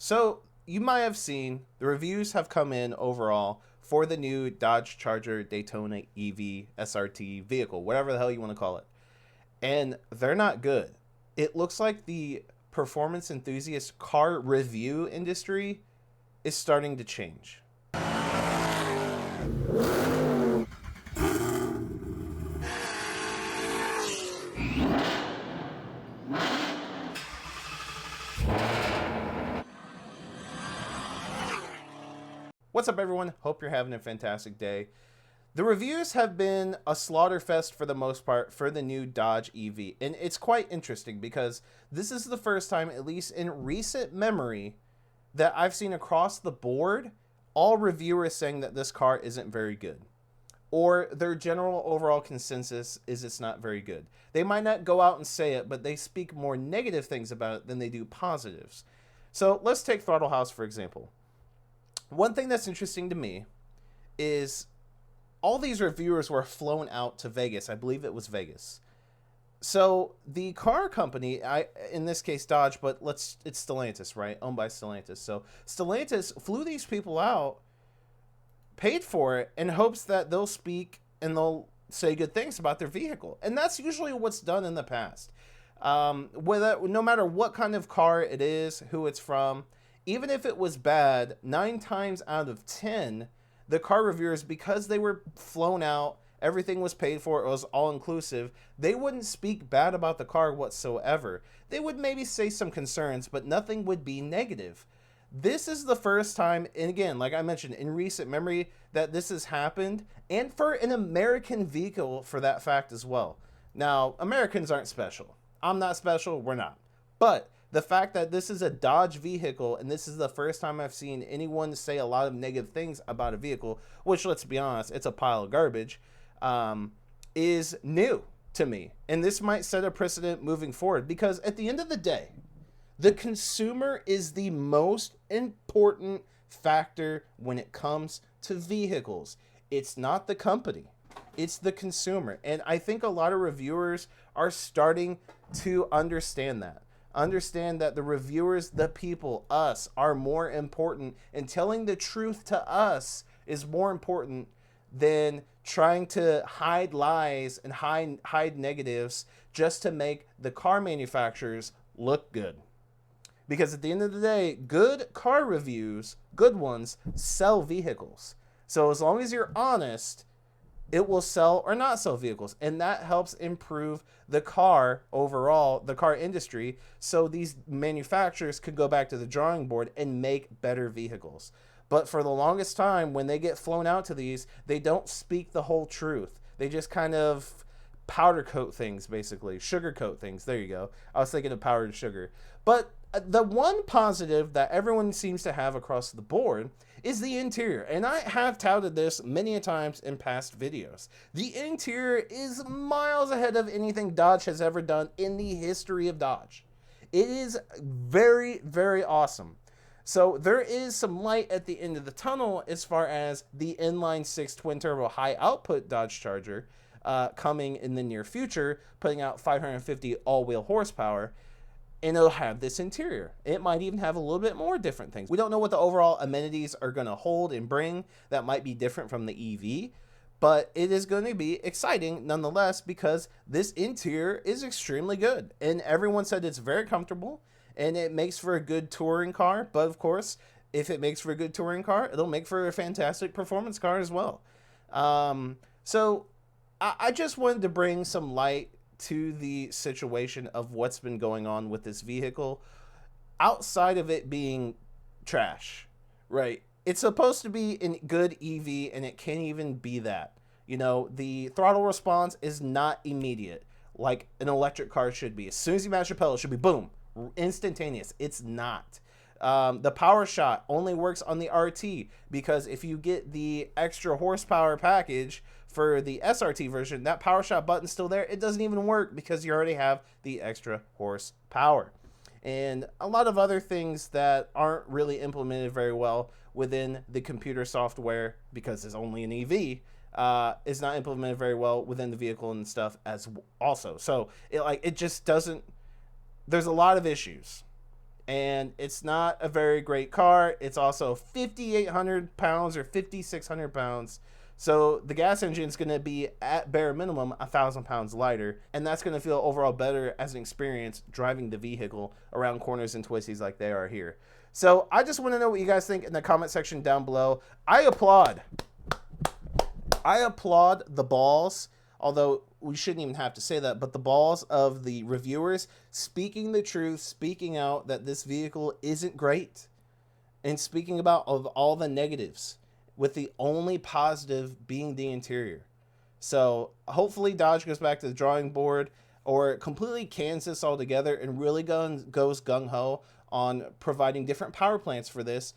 So you might have seen the reviews have come in overall for the new Dodge Charger Daytona EV SRT vehicle, whatever the hell you want to call it. And they're not good. It looks like the performance enthusiast car review industry is starting to change. What's up, everyone? Hope you're having a fantastic day. The reviews have been a slaughter fest for the most part for the new Dodge EV. And it's quite interesting because this is the first time, at least in recent memory, that I've seen across the board all reviewers saying that this car isn't very good. Or their general overall consensus is it's not very good. They might not go out and say it, but they speak more negative things about it than they do positives. So let's take Throttle House, for example. One thing that's interesting to me is all these reviewers were flown out to Vegas. I believe it was Vegas. So the car company, in this case Dodge, but it's Stellantis, right? Owned by Stellantis. So Stellantis flew these people out, paid for it, in hopes that they'll speak and they'll say good things about their vehicle. And that's usually what's done in the past. No matter what kind of car it is, who it's from, even if it was bad, 9 times out of 10, the car reviewers, because they were flown out, everything was paid for, it was all inclusive, they wouldn't speak bad about the car whatsoever. They would maybe say some concerns, but nothing would be negative. This is the first time, and again, like I mentioned, in recent memory, that this has happened, and for an American vehicle for that fact as well. Now, Americans aren't special. I'm not special, we're not. But the fact that this is a Dodge vehicle, and this is the first time I've seen anyone say a lot of negative things about a vehicle, which, let's be honest, it's a pile of garbage, is new to me. And this might set a precedent moving forward, because at the end of the day, the consumer is the most important factor when it comes to vehicles. It's not the company, it's the consumer. And I think a lot of reviewers are starting to understand that. Understand that the reviewers, the people, us, are more important, and telling the truth to us is more important than trying to hide lies and hide negatives just to make the car manufacturers look good. Because at the end of the day, good car reviews, good ones, sell vehicles. So as long as you're honest, it will sell or not sell vehicles. And that helps improve the car overall, the car industry, so these manufacturers could go back to the drawing board and make better vehicles. But for the longest time, when they get flown out to these, they don't speak the whole truth. They just kind of powder coat things, basically. Sugar coat things. There you go. I was thinking of powdered sugar. But the one positive that everyone seems to have across the board is the interior. And I have touted this many a times in past videos. The interior is miles ahead of anything Dodge has ever done in the history of Dodge. It is very, very awesome. So there is some light at the end of the tunnel as far as the inline-6 twin-turbo high-output Dodge Charger coming in the near future, putting out 550 all-wheel horsepower. And it'll have this interior. It might even have a little bit more different things. We don't know what the overall amenities are going to hold and bring that might be different from the EV, but it is going to be exciting nonetheless, because this interior is extremely good. And everyone said it's very comfortable and it makes for a good touring car. But of course, if it makes for a good touring car, it'll make for a fantastic performance car as well. So I just wanted to bring some light to the situation of what's been going on with this vehicle outside of it being trash, right? It's supposed to be a good EV, and it can't even be that. You know, the throttle response is not immediate like an electric car should be. As soon as you mash your pedal, it should be boom, instantaneous. It's not. The power shot only works on the RT, because if you get the extra horsepower package for the SRT version, that power shot button's still there. It doesn't even work because you already have the extra horsepower. And a lot of other things that aren't really implemented very well within the computer software, because it's only an EV, is not implemented very well within the vehicle and stuff as also. So it just doesn't, there's a lot of issues. and it's not a very great car. It's also 5,800 pounds or 5,600 pounds. So the gas engine is going to be at bare minimum 1,000 pounds lighter, and that's going to feel overall better as an experience driving the vehicle around corners and twisties like they are here. So I just want to know what you guys think in the comment section down below. I applaud the balls, although we shouldn't even have to say that, but the balls of the reviewers speaking the truth, speaking out that this vehicle isn't great, and speaking about of all the negatives, with the only positive being the interior. So hopefully Dodge goes back to the drawing board or completely cans this all together and really goes gung-ho on providing different power plants for this,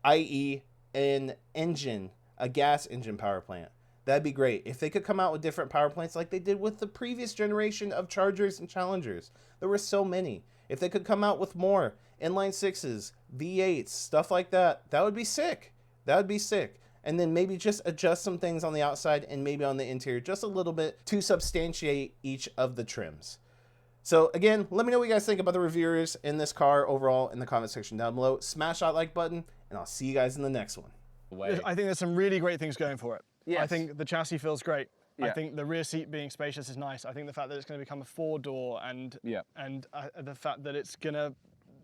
i.e. an engine, a gas engine power plant. That'd be great. If they could come out with different power plants like they did with the previous generation of Chargers and Challengers. There were so many. If they could come out with more inline sixes, V8s, stuff like that, that would be sick. That would be sick. And then maybe just adjust some things on the outside and maybe on the interior just a little bit to substantiate each of the trims. So again, let me know what you guys think about the reviewers in this car overall in the comment section down below. Smash that like button, and I'll see you guys in the next one. I think there's some really great things going for it. Yes. I think the chassis feels great. Yeah. I think the rear seat being spacious is nice. I think the fact that it's going to become a 4-door and the fact that it's going to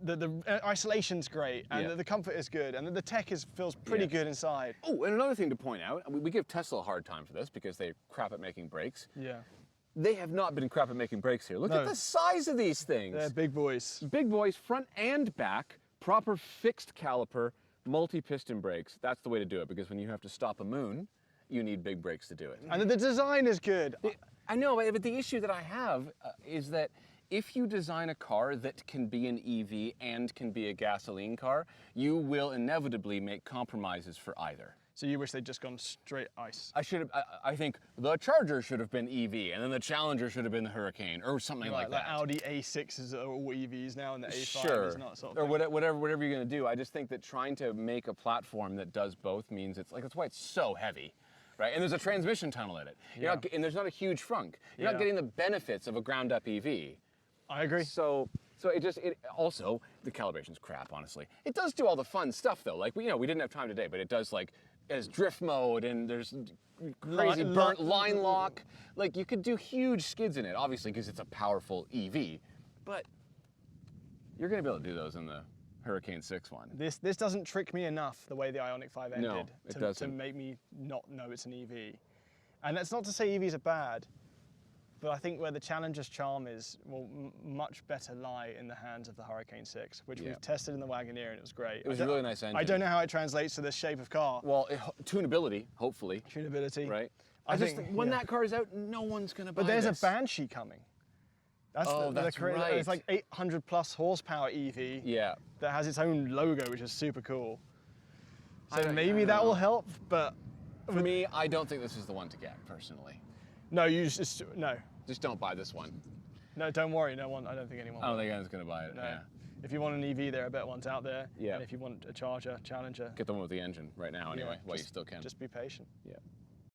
the isolation's great and the comfort is good and the tech feels pretty good inside. Oh, and another thing to point out, we give Tesla a hard time for this because they're crap at making brakes. Yeah. They have not been crap at making brakes here. Look at the size of these things. They're big boys. Big boys, front and back, proper fixed caliper, multi-piston brakes. That's the way to do it because when you have to stop a moon, you need big brakes to do it. And the design is good. I know, but the issue that I have is that if you design a car that can be an EV and can be a gasoline car, you will inevitably make compromises for either. So you wish they'd just gone straight ICE? I think the Charger should have been EV, and then the Challenger should have been the Hurricane, or something like that. Like Audi A6s are all EVs now, and the A5 is not sort of or whatever you're going to do. I just think that trying to make a platform that does both means that's why it's so heavy. Right, and there's a transmission tunnel in it. And there's not a huge frunk. You're not getting the benefits of a ground-up EV. I agree. So it also the calibration's crap. Honestly, it does do all the fun stuff though. Like we didn't have time today, but it does it has drift mode and there's crazy burnt line lock. Like you could do huge skids in it, obviously because it's a powerful EV. But you're gonna be able to do those in the Hurricane 6 one. This doesn't trick me enough the way the Ioniq 5 ended to make me not know it's an EV. And that's not to say EVs are bad, but I think where the Challenger's charm will much better lie in the hands of the Hurricane 6, which we've tested in the Wagoneer and it was great. It was a really nice engine. I don't know how it translates to this shape of car. Well, tunability, hopefully. Tunability. Right. I just think when that car is out, no one's gonna buy But there's this. a Banshee coming. That's right. It's like 800 plus horsepower EV that has its own logo, which is super cool. So maybe that will help, but... For me, I don't think this is the one to get, personally. No, no. Just don't buy this one. No, don't worry, I don't think anyone will. I don't think anyone's going to buy it, No. If you want an EV, there are better ones out there. Yeah. And if you want a Charger, Challenger... Get the one with the engine right now, anyway, while you still can. Just be patient. Yeah.